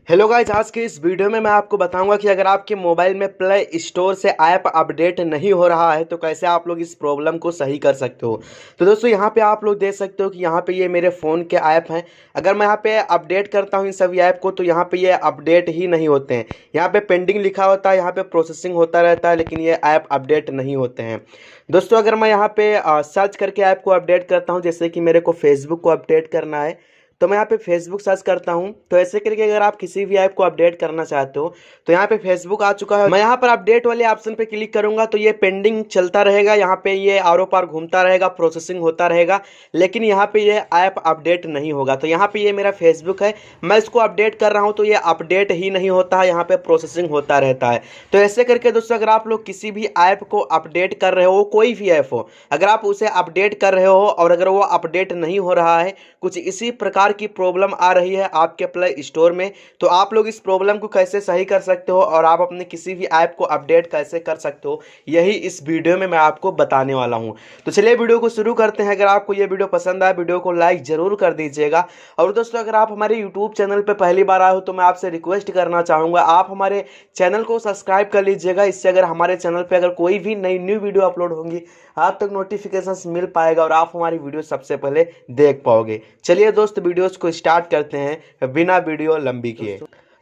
Hello guys, आज के इस वीडियो में मैं आपको बताऊंगा कि अगर आपके मोबाइल में प्ले स्टोर से ऐप अपडेट नहीं हो रहा है तो कैसे आप लोग इस प्रॉब्लम को सही कर सकते हो। तो दोस्तों यहाँ पे आप लोग देख सकते हो कि यहाँ पे ये मेरे फ़ोन के ऐप हैं। अगर मैं यहाँ पे अपडेट करता हूँ इन सभी ऐप को तो यहाँ पे ये अपडेट ही नहीं होते हैं। यहाँ पे पेंडिंग लिखा होता है, यहाँ पे प्रोसेसिंग होता रहता है, लेकिन ये ऐप अपडेट नहीं होते हैं। दोस्तों अगर मैं यहाँ पे सर्च करके ऐप को अपडेट करता हूँ, जैसे कि मेरे को फेसबुक को अपडेट करना है तो मैं यहाँ पे फेसबुक सर्च करता हूँ। तो ऐसे करके अगर आप किसी भी ऐप को अपडेट करना चाहते हो तो यहाँ पे फेसबुक आ चुका है। मैं यहाँ पर अपडेट वाले ऑप्शन पे क्लिक करूंगा तो ये पेंडिंग चलता रहेगा, यहाँ पे ये आरो पार घूमता रहेगा, प्रोसेसिंग होता रहेगा, लेकिन यहाँ पे ये ऐप अपडेट नहीं होगा। तो यहाँ पे ये मेरा फेसबुक है, मैं इसको अपडेट कर रहा हूँ तो ये अपडेट ही नहीं होता है, यहाँ पे प्रोसेसिंग होता रहता है। तो ऐसे करके दोस्तों अगर आप लोग किसी भी ऐप को अपडेट कर रहे हो, कोई भी ऐप हो, अगर आप उसे अपडेट कर रहे हो और अगर वो अपडेट नहीं हो रहा है, कुछ इसी प्रकार की प्रॉब्लम आ रही है आपके प्ले स्टोर में, तो आप लोग इस प्रॉब्लम को कैसे सही कर सकते हो और आप अपने किसी भी ऐप को अपडेट कैसे कर सकते हो, यही इस वीडियो में मैं आपको बताने वाला हूं। तो चलिए वीडियो को शुरू करते हैं। अगर आपको ये वीडियो पसंद आए वीडियो को लाइक जरूर कर दीजिएगा। और दोस्तों अगर आप हमारे यूट्यूब चैनल पर पहली बार आए हो तो मैं आपसे रिक्वेस्ट करना चाहूँगा आप हमारे चैनल को सब्सक्राइब कर लीजिएगा। इससे अगर हमारे चैनल पर अगर कोई भी नई न्यू वीडियो अपलोड होंगी आप तक नोटिफिकेशन मिल पाएगा और आप हमारी वीडियो सबसे पहले देख पाओगे। चलिए दोस्त वीडियोस को स्टार्ट करते हैं बिना वीडियो लंबी किए।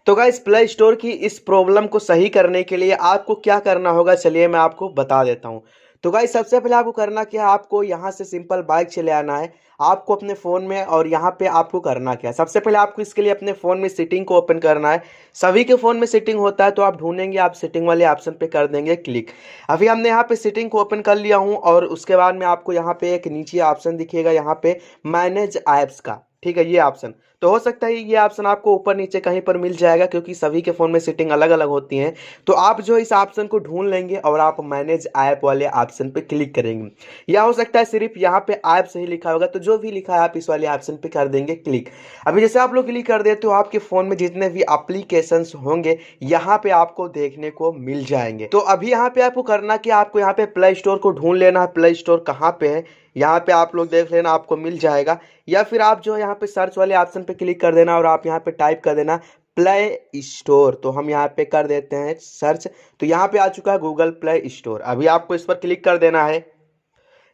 तो गाइस प्ले स्टोर की इस प्रॉब्लम को सही करने के लिए आपको क्या करना होगा, चलिए मैं आपको बता देता हूं। तो गाइस सबसे पहले आपको करना क्या है, आपको यहां से सिंपल बाइक चले आना है आपको अपने फ़ोन में। और यहाँ पे आपको करना क्या है, सबसे पहले आपको इसके लिए अपने फ़ोन में सेटिंग को ओपन करना है। सभी के फ़ोन में सेटिंग होता है तो आप ढूंढेंगे, आप सेटिंग वाले ऑप्शन पे कर देंगे क्लिक। अभी हमने यहाँ पे सेटिंग को ओपन कर लिया हूँ और उसके बाद में आपको यहाँ पे एक नीचे ऑप्शन दिखेगा, यहाँ पे मैनेज ऐप्स का, ठीक है, ये ऑप्शन। तो हो सकता है ये ऑप्शन आपको ऊपर नीचे कहीं पर मिल जाएगा क्योंकि सभी के फ़ोन में सेटिंग अलग अलग होती हैं। तो आप जो इस ऑप्शन को ढूंढ लेंगे और आप मैनेज ऐप वाले ऑप्शन पे क्लिक करेंगे, या हो सकता है सिर्फ यहाँ पे ऐप से ही लिखा होगा, तो जो भी लिखा है आप इस वाले ऑप्शन पे कर देंगे क्लिक। अभी जैसे आप लोग क्लिक कर देते हो आपके फ़ोन में जितने भी एप्लीकेशंस होंगे यहाँ पे आपको देखने को मिल जाएंगे। तो अभी यहाँ पे आपको करना कि आपको यहाँ पे प्ले स्टोर को ढूंढ लेना है, प्ले स्टोर कहाँ पे है यहाँ पे आप लोग देख लेना, आपको मिल जाएगा। या फिर आप जो यहाँ पे सर्च वाले ऑप्शन पे क्लिक कर देना और आप यहाँ पे टाइप कर देना प्ले स्टोर। तो हम यहाँ पे कर देते हैं सर्च, तो यहाँ पे आ चुका है गूगल प्ले स्टोर। अभी आपको इस पर क्लिक कर देना है।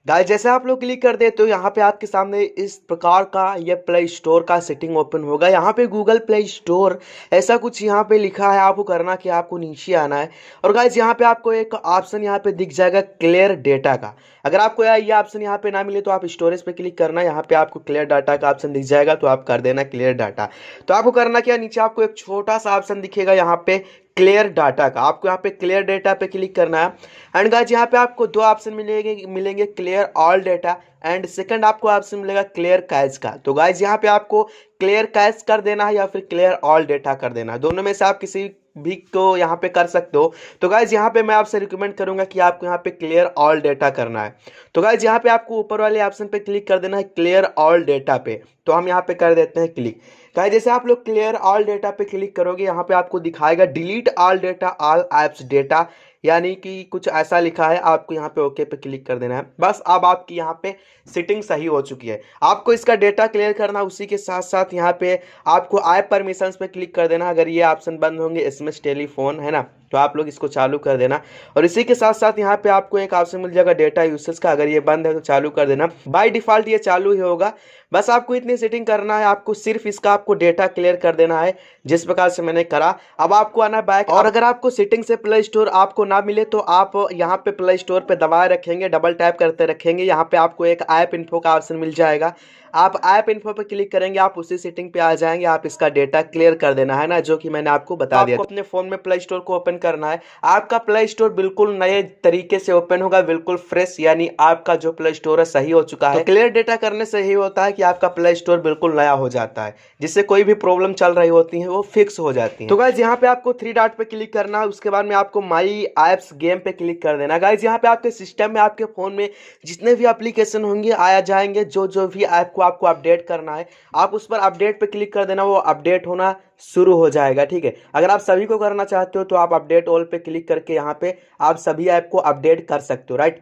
गाइस जैसे आप लोग क्लिक कर देते हो यहाँ पे आपके सामने इस प्रकार का ये प्ले स्टोर का सेटिंग ओपन होगा। यहाँ पे गूगल प्ले स्टोर ऐसा कुछ यहाँ पे लिखा है, आपको करना कि आपको नीचे आना है और गाइस यहाँ पे आपको एक ऑप्शन यहाँ पे दिख जाएगा क्लियर डेटा का। अगर आपको ये ऑप्शन यहाँ पे ना मिले तो आप स्टोरेज पे क्लिक करना, यहाँ पे आपको क्लियर डाटा का ऑप्शन दिख जाएगा तो आप कर देना क्लियर डाटा। तो आपको करना क्या, नीचे आपको एक छोटा सा ऑप्शन दिखेगा यहाँ पे क्लियर डाटा का, आपको यहाँ पे क्लियर डेटा पे क्लिक करना है। एंड गाइस यहाँ पे आपको दो ऑप्शन मिलेंगे clear all data and second आपको ऑप्शन मिलेगा क्लियर कैश का। तो गाइस यहाँ पे आपको क्लियर कैश कर देना है या फिर क्लियर ऑल डेटा कर देना है, दोनों में से आप किसी भी को यहाँ पे कर सकते हो। तो गाइज यहाँ पे मैं आपसे रिकमेंड करूंगा कि आपको यहाँ पे क्लियर ऑल डेटा करना है। तो गाइज यहाँ पे आपको ऊपर वाले ऑप्शन पे क्लिक कर देना है क्लियर ऑल डेटा पे, तो हम यहाँ पे कर देते हैं क्लिक। गाइज जैसे आप लोग क्लियर ऑल डेटा पे क्लिक करोगे यहाँ पे आपको दिखाएगा delete all data all apps data, यानी कि कुछ ऐसा लिखा है, आपको यहाँ पे ओके पे क्लिक कर देना है। बस अब आपकी यहाँ पे सेटिंग सही हो चुकी है। आपको इसका डेटा क्लियर करना, उसी के साथ साथ यहाँ पे आपको ऐप परमिशंस पे क्लिक कर देना। अगर ये ऑप्शन बंद होंगे, एसएमएस टेलीफोन है ना, तो आप लोग इसको चालू कर देना। और इसी के साथ साथ यहाँ पे आपको एक ऑप्शन मिल जाएगा डेटा यूसेज का, अगर ये बंद है तो चालू कर देना। बाय डिफॉल्ट ये चालू ही होगा। बस आपको इतनी सेटिंग करना है, आपको सिर्फ इसका आपको डेटा क्लियर कर देना है जिस प्रकार से मैंने करा। अब आपको आना बैक, और अगर आपको सेटिंग से प्ले स्टोर आपको ना मिले तो आप यहाँ पे प्ले स्टोर पे दबाए रखेंगे, डबल टैप करते रखेंगे, यहाँ पे आपको एक ऐप इन्फो का ऑप्शन मिल जाएगा। आप ऐप इन्फो पे क्लिक करेंगे, आप उसी सेटिंग पे आ जाएंगे, आप इसका डेटा क्लियर कर देना है ना, जो कि मैंने आपको बता दिया। आपको अपने फोन में प्ले स्टोर को ओपन करना है, आपका प्ले स्टोर बिल्कुल नए तरीके से ओपन होगा, बिल्कुल फ्रेश, यानी आपका जो प्ले स्टोर है सही हो चुका है। तो क्लियर डेटा करने से ही होता है कि आपका प्ले स्टोर बिल्कुल नया हो जाता है, जिससे कोई भी प्रॉब्लम चल रही होती है वो फिक्स हो जाती है। तो गाइज यहाँ पे आपको थ्री डॉट पे क्लिक करना है, उसके बाद में आपको माई एप्स गेम पे क्लिक कर देना। गाइज यहाँ पे आपके सिस्टम में आपके फोन में जितने भी एप्लीकेशन होंगे आया जाएंगे, जो भी ऐप को आपको अपडेट करना है आप उस पर अपडेट पे क्लिक कर देना, वो अपडेट होना शुरू हो जाएगा। ठीक है, अगर आप सभी को करना चाहते हो तो आप अपडेट ऑल पे क्लिक करके यहाँ पे आप सभी ऐप को अपडेट कर सकते हो, राइट।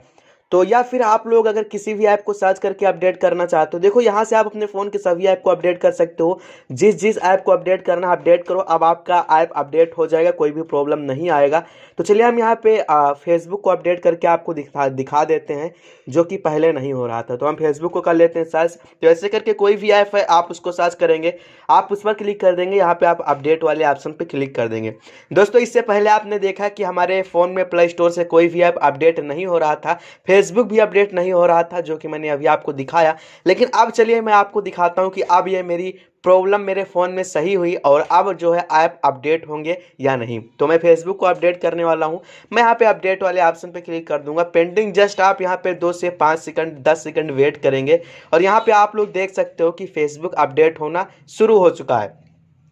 तो या फिर आप लोग अगर किसी भी ऐप को सर्च करके अपडेट करना चाहते हो, देखो यहाँ से आप अपने फ़ोन के सभी ऐप को अपडेट कर सकते हो। जिस जिस ऐप को अपडेट करना है अपडेट करो, अब आपका ऐप अपडेट हो जाएगा, कोई भी प्रॉब्लम नहीं आएगा। तो चलिए हम यहाँ पे फेसबुक को अपडेट करके आपको दिखा देते हैं, जो कि पहले नहीं हो रहा था। तो हम फेसबुक को कर लेते हैं सर्च। तो ऐसे करके कोई भी ऐप है आप उसको सर्च करेंगे, आप उस पर क्लिक कर देंगे, यहाँ पे आप अपडेट वाले ऑप्शन पे क्लिक कर देंगे। दोस्तों इससे पहले आपने देखा कि हमारे फ़ोन में प्ले स्टोर से कोई भी ऐप अपडेट नहीं हो रहा था, फेसबुक भी अपडेट नहीं हो रहा था, जो कि मैंने अभी आपको दिखाया। लेकिन अब चलिए मैं आपको दिखाता हूं कि अब ये मेरी प्रॉब्लम मेरे फ़ोन में सही हुई और अब जो है ऐप अपडेट होंगे या नहीं। तो मैं फेसबुक को अपडेट करने वाला हूं। मैं यहाँ पे अपडेट वाले ऑप्शन पे क्लिक कर दूंगा, पेंडिंग। जस्ट आप यहाँ पे 2 से 5 सेकंड 10 सेकंड वेट करेंगे और यहाँ पे आप लोग देख सकते हो कि फेसबुक अपडेट होना शुरू हो चुका है,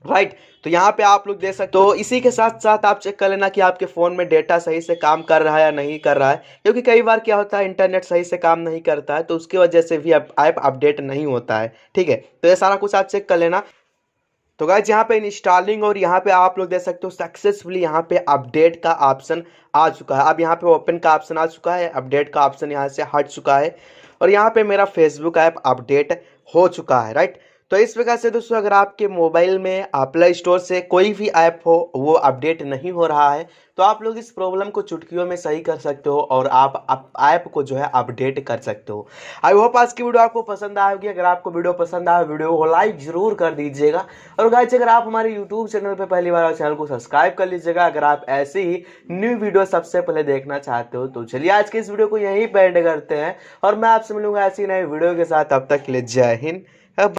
राइट। तो यहाँ पे आप लोग देख सकते हो। इसी के साथ साथ आप चेक कर लेना कि आपके फ़ोन में डेटा सही से काम कर रहा है या नहीं कर रहा है, क्योंकि कई बार क्या होता है इंटरनेट सही से काम नहीं करता है, तो उसकी वजह से भी ऐप अपडेट नहीं होता है, ठीक है। तो ये सारा कुछ आप चेक कर लेना। तो गाइज यहाँ पे इंस्टॉलिंग और यहाँ पे आप लोग देख सकते हो सक्सेसफुली यहाँ पे अपडेट का ऑप्शन आ चुका है। अब यहाँ पे ओपन का ऑप्शन आ चुका है, अपडेट का ऑप्शन यहाँ से हट चुका है और यहाँ पे मेरा फेसबुक ऐप अपडेट हो चुका है, राइट। तो इस प्रकार से दोस्तों अगर आपके मोबाइल में प्ले स्टोर से कोई भी ऐप हो वो अपडेट नहीं हो रहा है, तो आप लोग इस प्रॉब्लम को चुटकियों में सही कर सकते हो और आप ऐप को जो है अपडेट कर सकते हो। आई होप आज की वीडियो आपको पसंद आएगी। अगर आपको वीडियो पसंद आए वीडियो को लाइक जरूर कर दीजिएगा और गाइस अगर आप हमारे यूट्यूब चैनल पे पहली बार चैनल को सब्सक्राइब कर लीजिएगा, अगर आप ऐसे ही न्यू वीडियो सबसे पहले देखना चाहते हो। तो चलिए आज के इस वीडियो को यहीं पे एंड करते हैं और मैं आपसे मिलूंगा ऐसी नई वीडियो के साथ। तब तक के लिए जय हिंद,